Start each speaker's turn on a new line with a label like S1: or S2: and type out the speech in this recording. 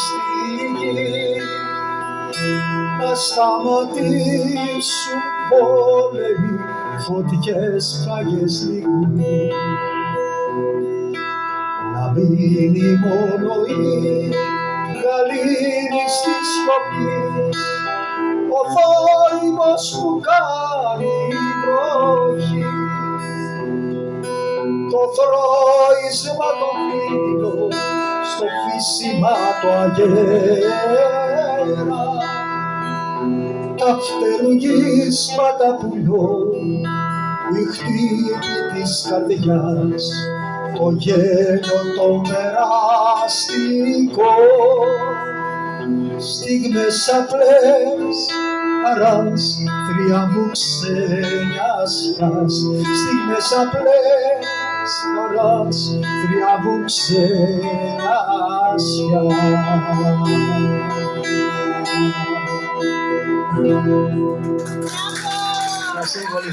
S1: στη γη, να σταματήσουν πόλεμοι, φωτιές, φάγες λύκου, να μείνει μόνο η γαλήνη στη σιωπή, ο θόρυβος που κάνει βροχή, το θρώισμα των φύλων στο φύσιμα το αγέρα, τα φτερουγίσματα πουλιών, η χτύπη της καρδιάς, το γέλιο το μεραστικό, στιγμές απλές χαράς, θρίαμβου ξενιασιάς, στιγμές απλές χαράς, θρίαμβου ξενιασιάς. Ευχαριστώ πολύ.